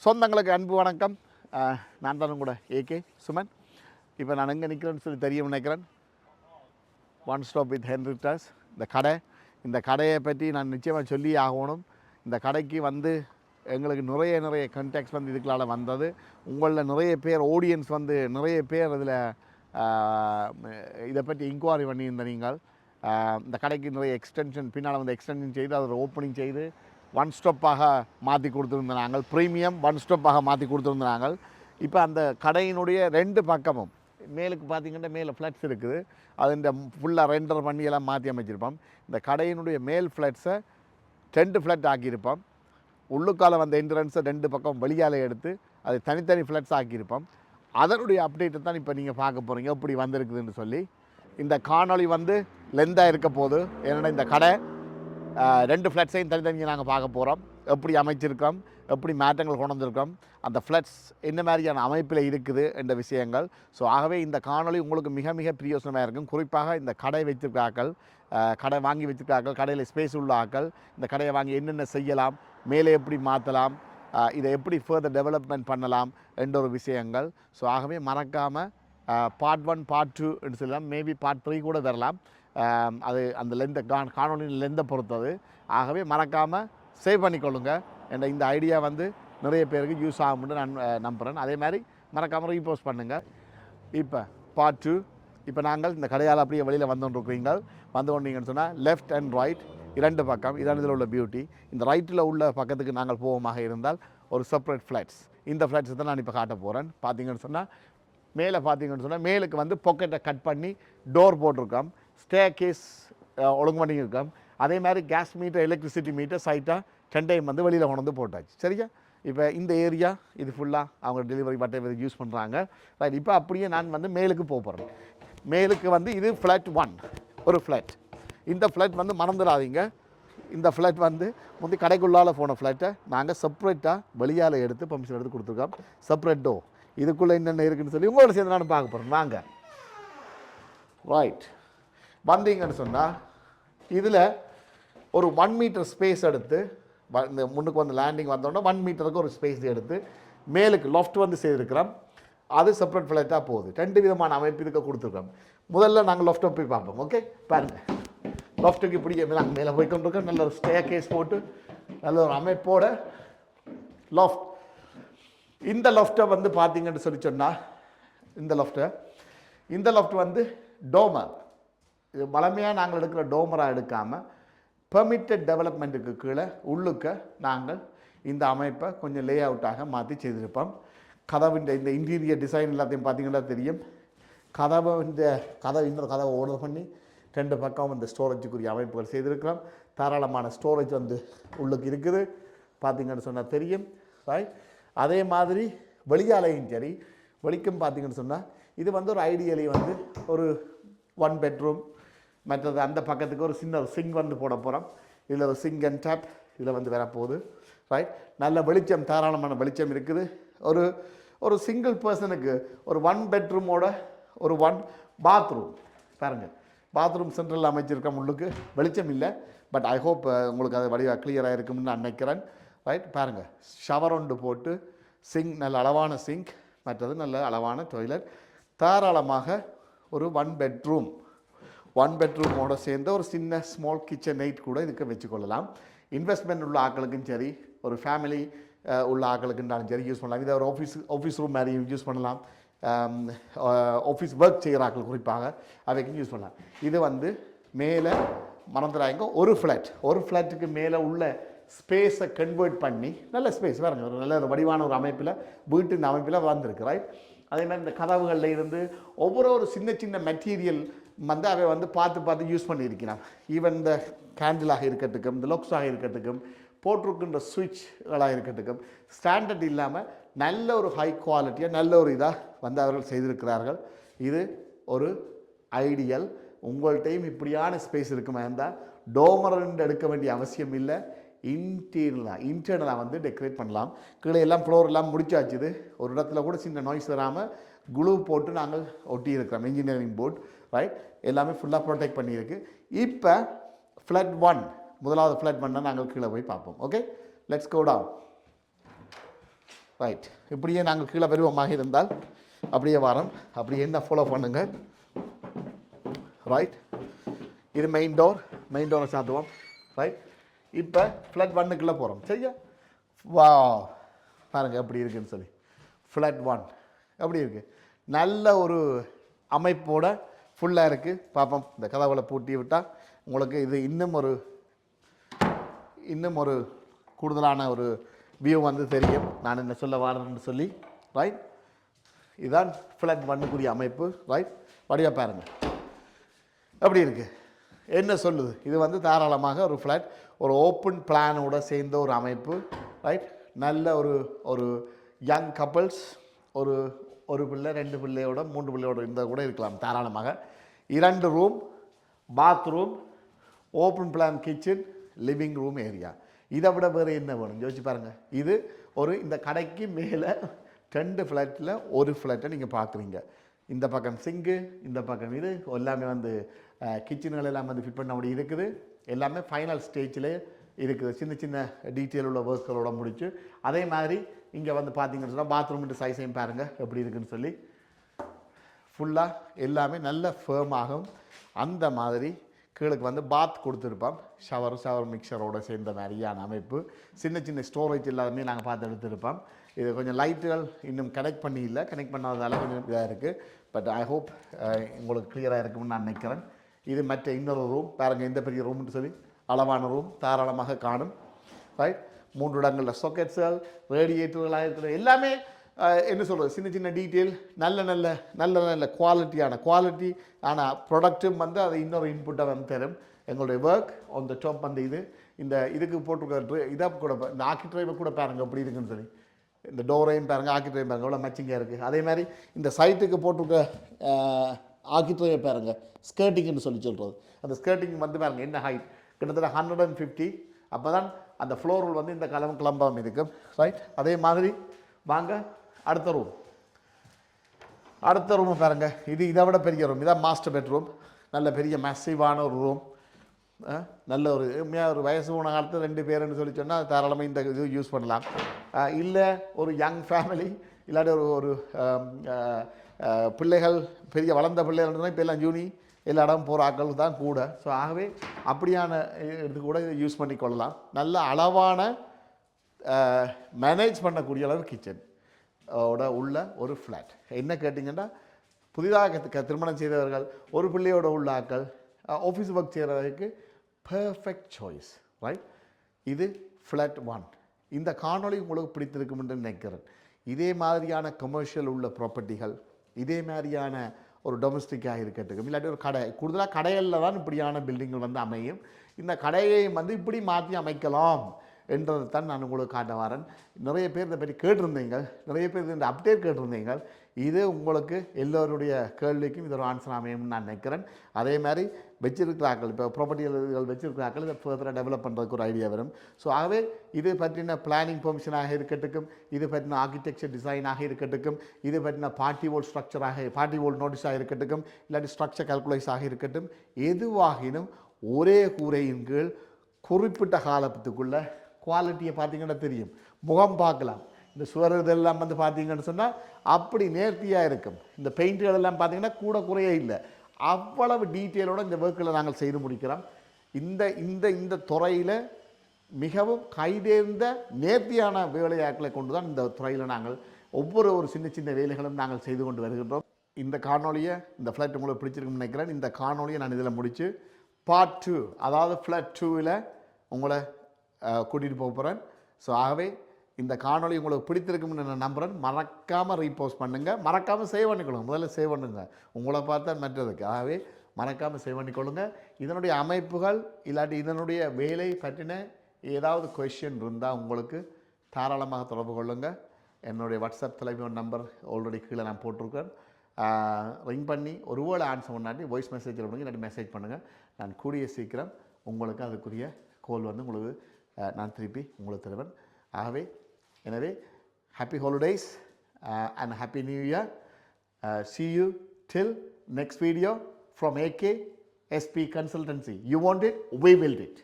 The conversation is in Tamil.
சொந்தங்களுக்கு அன்பு வணக்கம். நான் தான் கூட ஏகே சுமன். இப்போ நான் எங்கே நிற்கிறேன்னு சொல்லி தெரியும் நினைக்கிறேன். ஒன் ஸ்டாப் வித் ஹென்ரிட்டாஸ் இந்த கடையை பற்றி நான் நிச்சயமாக சொல்லி ஆகணும். இந்த கடைக்கு வந்து எங்களுக்கு நிறைய கண்டெக்ட்ஸ் வந்து இதுக்குள்ளால் வந்தது. உங்களில் நிறைய பேர் ஆடியன்ஸ் வந்து நிறைய பேர் அதில் இதை பற்றி இன்குவாரி பண்ணியிருந்த நீங்கள் இந்த கடைக்கு நிறைய எக்ஸ்டென்ஷன் பின்னால் வந்து எக்ஸ்டென்ஷன் செய்து அதில் ஓப்பனிங் செய்து ஒன் ஸ்டாப்பாக மாற்றி கொடுத்துருந்தாங்க. ப்ரீமியம் ஒன் ஸ்டாப்பாக மாற்றி கொடுத்துருந்தாங்க. இப்போ அந்த கடையினுடைய ரெண்டு பக்கமும் மேலுக்கு பார்த்திங்கன்னா மேலே ஃப்ளட்ஸ் இருக்குது. அது இந்த ஃபுல்லாக ரெண்டர் பண்ணி எல்லாம் மாற்றி அமைச்சிருப்போம். இந்த கடையினுடைய மேல் ஃப்ளட்ஸை 2 ஃப்ளட் ஆக்கியிருப்போம். உள்ளுக்கால வந்த என்ட்ரன்ஸை 2 பக்கம் வெளியால் எடுத்து அது தனித்தனி ஃப்ளட்ஸ் ஆக்கியிருப்போம். அதனுடைய அப்டேட்டை தான் இப்போ நீங்கள் பார்க்க போகிறீங்க எப்படி வந்திருக்குதுன்னு சொல்லி. இந்த காணொளி வந்து லெந்தாக இருக்க போது. ஏன்னா இந்த கடை 2 ஃப்ளட்ஸையும் தனித்தனியாக நாங்கள் பார்க்க போகிறோம். எப்படி அமைச்சிருக்கோம், எப்படி மாற்றங்கள் கொண்டு வந்திருக்கோம், அந்த ஃப்ளட்ஸ் என்ன மாதிரியான அமைப்பில் இருக்குது என்ற விஷயங்கள். ஸோ ஆகவே இந்த காணொளி உங்களுக்கு மிக மிக பிரயோசனமாக இருக்கும். குறிப்பாக இந்த கடை வைத்திருக்காக்கள், கடை வாங்கி வச்சுருக்காக்கள், கடையில் ஸ்பேஸ் உள்ள ஆக்கள், இந்த கடையை வாங்கி என்னென்ன செய்யலாம், மேலே எப்படி மாற்றலாம், இதை எப்படி ஃபர்தர் டெவலப்மெண்ட் பண்ணலாம் என்ற ஒரு விஷயங்கள். ஸோ ஆகவே மறக்காமல் பார்ட் 1 பார்ட் 2 சொல்லலாம், மேபி பார்ட் 3 கூட வரலாம். அது அந்த காணொலியின் லெந்தை பொறுத்தது. ஆகவே மறக்காமல் சேவ் பண்ணிக்கொள்ளுங்க. என்ற இந்த ஐடியா வந்து நிறைய பேருக்கு யூஸ் ஆகும்னு நான் நம்புகிறேன். அதே மாதிரி மறக்காமல் ரீபோஸ்ட் பண்ணுங்கள். இப்போ பார்ட் 2. இப்போ நாங்கள் இந்த கடையால் அப்படியே வெளியில் வந்துருக்கிறீங்க. வந்தீங்கன்னு சொன்னால் லெஃப்ட் அண்ட் ரைட் 2 பக்கம் இதான் இதில் உள்ள பியூட்டி. இந்த ரைட்டில் உள்ள பக்கத்துக்கு நாங்கள் போவோமாக இருந்தால் ஒரு செப்பரேட் ஃப்ளாட்ஸ். இந்த ஃப்ளாட்ஸ் தான் நான் இப்போ காட்ட போகிறேன். பார்த்தீங்கன்னு சொன்னால் மேலே பார்த்தீங்கன்னு சொன்னால் மேலுக்கு வந்து பாக்கெட்டை கட் பண்ணி டோர் போட்டிருக்கோம். ஸ்டே கேஸ் ஒழுங்கு பண்ணியிருக்கோம். அதே மாதிரி கேஸ் மீட்டர், எலக்ட்ரிசிட்டி மீட்டர் சைட்டாக 10 டைம் வந்து வெளியில் கொண்டு வந்து போட்டாச்சு. சரியா? இப்போ இந்த ஏரியா இது ஃபுல்லாக அவங்க டெலிவரி பட்டை யூஸ் பண்ணுறாங்க. ரைட். இப்போ அப்படியே நான் வந்து மேலுக்கு போகிறேன். மேலுக்கு வந்து இது ஃப்ளாட் 1 ஒரு ஃப்ளாட். இந்த ஃப்ளாட் வந்து மறந்துடாதீங்க. இந்த ஃப்ளாட் வந்து முந்தி கடைக்குள்ளால் போன ஃப்ளாட்டை நாங்கள் செப்பரேட்டாக வெளியால் எடுத்து பர்மிஷன் எடுத்து கொடுத்துருக்கோம். செப்பரேட் டோ இதுக்குள்ளே என்னென்ன இருக்குதுன்னு சொல்லி உங்களோட சேர்ந்து நான் பார்க்க போகிறேன். வாங்க. ரைட். வந்தீங்கன்னு சொன்னால் இதில் ஒரு 1 மீட்டர் ஸ்பேஸ் எடுத்து இந்த முன்னுக்கு வந்து லேண்டிங் வந்தோடனே 1 மீட்டருக்கு ஒரு ஸ்பேஸ் எடுத்து மேலுக்கு லொஃப்ட் வந்து செய்திருக்கிறோம். அது செப்பரேட் ஃப்ளாட்டாக போகுது. 2 விதமான அமைப்பு இதுக்கு கொடுத்துருக்கோம். முதல்ல நாங்கள் லொஃப்ட்டை போய் பார்ப்போம். ஓகே, பாருங்கள். லொஃப்ட்டுக்கு இப்படி நாங்கள் மேலே போய் கொண்டிருக்கோம். நல்ல ஒரு ஸ்டே கேஸ் போட்டு நல்ல ஒரு அமைப்போட லொஃப்ட். இந்த லொஃப்ட்டை வந்து பார்த்தீங்கன்னு சொல்லி சொன்னால் இந்த லொஃப்ட் வந்து டோமர். இது வளமையாக நாங்கள் எடுக்கிற டோமராக எடுக்காமல் பெர்மிட்டட் டெவலப்மெண்ட்டுக்கு கீழே உள்ளுக்க நாங்கள் இந்த அமைப்பை கொஞ்சம் லே அவுட்டாக மாற்றி செய்திருப்போம். இந்த இன்டீரியர் டிசைன் எல்லாத்தையும் பார்த்தீங்கன்னா தெரியும். இன்னொரு கதவை ஆர்டர் பண்ணி 2 பக்கம் இந்த ஸ்டோரேஜுக்குரிய அமைப்புகள் செய்திருக்கிறோம். தாராளமான ஸ்டோரேஜ் வந்து உள்ளுக்கு இருக்குது. பார்த்தீங்கன்னு சொன்னால் தெரியும். ரைட். அதே மாதிரி வெளியாலையும் சரி வெளிக்கும் பார்த்தீங்கன்னு சொன்னால் இது வந்து ஒரு ஐடியலி வந்து ஒரு 1 பெட்ரூம். மற்றது அந்த பக்கத்துக்கு ஒரு சின்ன சிங்க் வந்து போட போகிறோம். இதில் ஒரு சிங்க் அண்ட் டேப் இதில் வந்து வரப்போகுது. ரைட். நல்ல வெளிச்சம், தாராளமான வெளிச்சம் இருக்குது. ஒரு சிங்கிள் பர்சனுக்கு ஒரு 1 பெட்ரூமோட ஒரு 1 பாத்ரூம். பாருங்கள், பாத்ரூம் சென்ட்ரல் அமைச்சிருக்கோம். உள்ளுக்கு வெளிச்சம் இல்லை, பட் ஐ ஹோப் உங்களுக்கு அது வடிவாக கிளியராக இருக்கும்னு நான் நினைக்கிறேன். ரைட். பாருங்கள், ஷவர் ஒன்று போட்டு சிங்க், நல்ல அளவான சிங்க், மற்றது நல்ல அளவான டாய்லெட். தாராளமாக ஒரு 1 பெட்ரூமோடு சேர்ந்த ஒரு சின்ன ஸ்மால் கிச்சன் நைட் கூட இதுக்கு வச்சுக்கொள்ளலாம். இன்வெஸ்ட்மெண்ட் உள்ள ஆக்களுக்கும் சரி, ஒரு ஃபேமிலி உள்ள ஆக்களுக்குன்னாலும் சரி யூஸ் பண்ணலாம். இதை ஒரு ஆஃபீஸ் ரூம் மாதிரியும் யூஸ் பண்ணலாம். ஆஃபீஸ் ஒர்க் செய்கிற ஆக்கள் குறிப்பாக அவைக்கும் யூஸ் பண்ணலாம். இது வந்து மேலே மறந்துடாங்க ஒரு ஃப்ளாட்டுக்கு மேலே உள்ள ஸ்பேஸை கன்வெர்ட் பண்ணி நல்ல ஸ்பேஸ் பாருங்கள், ஒரு நல்ல வடிவான ஒரு அமைப்பில் வீட்டின் அமைப்பில் வந்திருக்கு. ரைட். அதே மாதிரி இந்த கதவுகளில் இருந்து ஒவ்வொரு சின்ன மெட்டீரியல் வந்து அவை வந்து பார்த்து யூஸ் பண்ணியிருக்கிறான். ஈவன் இந்த கேண்டிலாக இருக்கட்டுக்கும், இந்த லொக்ஸாக இருக்கட்டுக்கும், போட்டிருக்கின்ற சுவிட்ச்களாக இருக்கட்டுக்கும் ஸ்டாண்டர்ட் இல்லாமல் நல்ல ஒரு ஹை குவாலிட்டியாக நல்ல ஒரு இதாக வந்து அவர்கள் செய்திருக்கிறார்கள். இது ஒரு ஐடியல். உங்கள்கிட்டையும் இப்படியான ஸ்பேஸ் இருக்குமா இருந்தால் டோமரண்ட் எடுக்க வேண்டிய அவசியம் இல்லை. இன்டர்னலாக வந்து டெக்கரேட் பண்ணலாம். கீழே எல்லாம் ஃப்ளோர் எல்லாம் முடிச்சாச்சுது. ஒரு இடத்துல கூட சின்ன நாய்ஸ் வராமல் குளூ போட்டு நாங்கள் ஒட்டி இருக்கிறோம். Engineering board. ரைட். எல்லாமே ஃபுல்லாக ப்ரொடெக்ட் பண்ணியிருக்கு. இப்போ ஃப்ளட் 1 முதலாவது ஃப்ளட் 1 நாங்கள் கீழே போய் பார்ப்போம். Okay, let's go down. Right. இப்படியே நாங்கள் கீழே வருவோமாக இருந்தால் அப்படியே வரோம். அப்படியே என்ன ஃபாலோ பண்ணுங்கள். ரைட். இது மெயின் டோரை சாத்துவோம். ரைட். இப்போ ஃப்ளட் 1க்குள்ளே போகிறோம். சரியா? வா பாருங்கள் எப்படி இருக்குன்னு சொல்லி. ஃப்ளட் 1 எப்படி இருக்குது? நல்ல ஒரு அமைப்போட ஃபுல்லாக இருக்குது. பார்ப்போம். இந்த கதவுகளை பூட்டி விட்டால் உங்களுக்கு இது இன்னும் ஒரு கூடுதலான ஒரு வியூ வந்து தெரியும். நான் என்ன சொல்ல வரேன்னு சொல்லி. ரைட். இதுதான் ஃப்ளட் 1க்குரிய அமைப்பு. ரைட். வடிவாக பாருங்கள் எப்படி இருக்குது, என்ன சொல்லுது. இது வந்து தாராளமாக ஒரு ஃப்ளட், ஒரு ஓப்பன் பிளானோட சேர்ந்த ஒரு அமைப்பு. ரைட். நல்ல ஒரு யங் கப்பிள்ஸ், ஒரு பிள்ளை 2 பிள்ளையோட 3 பிள்ளையோட இருந்தால் கூட இருக்கலாம் தாராளமாக. 2 room, bathroom, open plan kitchen, living room area. இதை விட வேறு என்ன வேணும் யோசிச்சு பாருங்கள். இது இந்த கடைக்கு மேலே 2 ஃப்ளாட்டில் ஒரு ஃப்ளாட்டை நீங்கள் பார்க்குறீங்க. இந்த பக்கம் சிங்கு, இந்த பக்கம் இது எல்லாமே வந்து கிச்சன்கள் எல்லாம் வந்து ஃபிட் பண்ண அப்படி இருக்குது. எல்லாமே ஃபைனல் ஸ்டேஜில் இருக்குது. சின்ன சின்ன டீட்டெயில் உள்ள ஒர்க்குகளோட முடிச்சு. அதே மாதிரி இங்கே வந்து பார்த்தீங்கன்னு சொன்னால் பாத்ரூம் சைஸையும் பாருங்கள் எப்படி இருக்குதுன்னு சொல்லி. ஃபுல்லாக எல்லாமே நல்ல ஃபேமாகும். அந்த மாதிரி கீழுக்கு வந்து பாத் கொடுத்துருப்போம். ஷவர் மிக்சரோட சேர்ந்த மாதிரியான அமைப்பு. சின்ன சின்ன ஸ்டோரேஜ் எல்லாமே நாங்கள் பார்த்து எடுத்துருப்போம். இது கொஞ்சம் லைட்டுகள் இன்னும் கனெக்ட் பண்ணாததால் கொஞ்சம் இதாக இருக்குது. பட் ஐ ஹோப் உங்களுக்கு கிளியராக இருக்கும்னு நான் நினைக்கிறேன். இது மற்ற இன்னொரு ரூம் பாருங்கள். இந்த பெரிய ரூம்னு சொல்லி அளவான ரூம் தாராளமாக காணும். ரைட். 3 இடங்களில் சாக்கெட்ஸுகள், ரேடியேட்டர்களாக இருக்கிற எல்லாமே என்ன சொல்கிறது, சின்ன சின்ன டீட்டெயில், நல்ல குவாலிட்டி ஆனால் ப்ராடக்ட்டும் வந்து அது இன்னொரு இன்புட்டை வந்து தரும். எங்களுடைய ஒர்க் ஆன் த டாப் வந்து இதுக்கு போட்டிருக்க இதாக கூட இந்த ஆர்கிட்ரைவை கூட பாருங்கள் எப்படி இருக்குன்னு சொல்லி. இந்த டோரையும் பாருங்கள், ஆர்கிட்ரையும் பாருங்கள் எவ்வளோ மேட்சிங்காக இருக்குது. அதே மாதிரி இந்த சைட்டுக்கு போட்டிருக்க ஆர்கிட்ரைவை பாருங்கள், ஸ்கர்ட்டிங்னு சொல்கிறது. அந்த ஸ்கர்ட்டிங் வந்து பாருங்கள் என்ன ஹைட், கிட்டத்தட்ட 150. அப்போ தான் அந்த ஃப்ளோரில் வந்து இந்த கிளம்பாமல் இருக்கும். ரைட். அதே மாதிரி வாங்க அடுத்த ரூம் பாருங்கள். இதை விட பெரிய ரூம். இதான் மாஸ்டர் பெட்ரூம். நல்ல பெரிய மேசிவான ஒரு ரூம். நல்ல ஒரு வயசு போன காலத்தில் 2 பேருன்னு சொல்லி சொன்னால் தாராளமாக இந்த இது யூஸ் பண்ணலாம். இல்லை ஒரு யங் ஃபேமிலி, இல்லாட்டி ஒரு பிள்ளைகள் பெரிய வளர்ந்த பிள்ளைகள் இப்போ எல்லாம் எல்லா இடம் போகிற ஆக்கள் தான் கூட. ஸோ ஆகவே அப்படியான இது கூட இதை யூஸ் பண்ணி கொள்ளலாம். நல்ல அளவான மேனேஜ் பண்ணக்கூடிய அளவு கிச்சன் உள்ள ஒரு ஃப்ளாட். என்ன கேட்டிங்கன்னா புதிதாக திருமணம் செய்தவர்கள், ஒரு பிள்ளையோட உள்ள ஆக்கள், ஆஃபீஸ் ஒர்க் செய்கிறவருக்கு பர்ஃபெக்ட் சாய்ஸ். ரைட். இது ஃப்ளாட் 1. இந்த காணொளி உங்களுக்கு பிடித்திருக்கும் என்று நினைக்கிறேன். இதே மாதிரியான கமர்ஷியல் உள்ள ப்ராப்பர்ட்டிகள், இதே மாதிரியான ஒரு டொமஸ்டிக்காக இருக்கட்டும், இல்லாட்டி ஒரு கடை, கூடுதலாக கடைகளில் தான் இப்படியான பில்டிங்கள் வந்து அமையும். இந்த கடையை வந்து இப்படி மாற்றி அமைக்கலாம் என்றதை தான் நான் உங்களுக்கு காட்ட வரேன். நிறைய பேர் இதை பற்றி கேட்டிருந்தீங்க, நிறைய பேர் இந்த அப்டேட் கேட்டிருந்தீங்க. இது உங்களுக்கு எல்லோருடைய கேள்விக்கும் இது ஒரு ஆன்சர் அமையும்னு நான் நினைக்கிறேன். அதே மாதிரி வச்சிருக்கிறார்கள், இப்போ ப்ராப்பர்ட்டிகள் வச்சிருக்கிறார்கள், இதை ஃபர்தராக டெவலப் பண்ணுறதுக்கு ஒரு ஐடியா வரும். ஸோ ஆகவே இது பற்றின பிளானிங் பெர்மிஷனாக இருக்கட்டும், இது பற்றின ஆர்கிடெக்சர் டிசைனாக இருக்கட்டும், இது பற்றின பார்ட்டி வோல் நோட்டீஸாக இருக்கட்டும், இல்லாட்டி ஸ்ட்ரக்சர் கால்குலேஷனாக இருக்கட்டும், எதுவாகினும் ஒரே கூரையின் கீழ் குறிப்பிட்ட காலத்துக்குள்ள குவாலிட்டியை பார்த்தீங்கன்னா தெரியும். முகம் பார்க்கலாம். இந்த சுவர் இதெல்லாம் வந்து பார்த்தீங்கன்னு சொன்னால் அப்படி நேர்த்தியாக இருக்கும். இந்த பெயிண்ட்டுகள் எல்லாம் பார்த்தீங்கன்னா கூட குறையே இல்லை. அவ்வளவு டீட்டெயிலோடு இந்த ஒர்க்கில் நாங்கள் செய்து முடிக்கிறோம். இந்த துறையில் மிகவும் கைதேர்ந்த நேர்த்தியான வேலையாட்களை கொண்டு தான் இந்த துறையில் நாங்கள் ஒவ்வொரு சின்ன வேலைகளும் நாங்கள் செய்து கொண்டு வருகின்றோம். இந்த காணொலியை, இந்த ஃப்ளாட் உங்களுக்கு பிடிச்சிருக்குன்னு நினைக்கிறேன். இந்த காணொலியை நான் இதில் முடித்து பார்ட் 2, அதாவது ஃப்ளாட் 2ல் உங்களை கூட்டிகிட்டு போக போகிறேன். ஸோ ஆகவே இந்த காணொலி உங்களுக்கு பிடித்திருக்கும்னு நான் நம்புகிறேன். மறக்காமல் ரீபோஸ்ட் பண்ணுங்கள், மறக்காமல் சேவ் பண்ணிக்கொள்ளுங்க. முதல்ல சேவ் பண்ணுங்கள், உங்களை பார்த்தா மற்றதுக்கு. ஆகவே மறக்காமல் சேவ் பண்ணிக்கொள்ளுங்க. இதனுடைய அமைப்புகள் இல்லாட்டி இதனுடைய வேலை பற்றின ஏதாவது கொஷின் இருந்தால் உங்களுக்கு தாராளமாக தொடர்பு கொள்ளுங்கள். என்னுடைய வாட்ஸ்அப் தொலைபேசி நம்பர் ஆல்ரெடி கீழே நான் போட்டிருக்கேன். ரிங் பண்ணி ஒருவேளை ஆன்சர் பண்ணாட்டி வாய்ஸ் மெசேஜில் பண்ணுங்க, இல்லாட்டி மெசேஜ் பண்ணுங்கள். நான் கூடிய சீக்கிரம் உங்களுக்கு அதுக்குரிய கோல் வந்து உங்களுக்கு நான் திருப்பி உங்களுக்கு தருவேன். ஆகவே எனவே happy holidays and happy new year. See you till next video from AK SP Consultancy. You want it, we build it.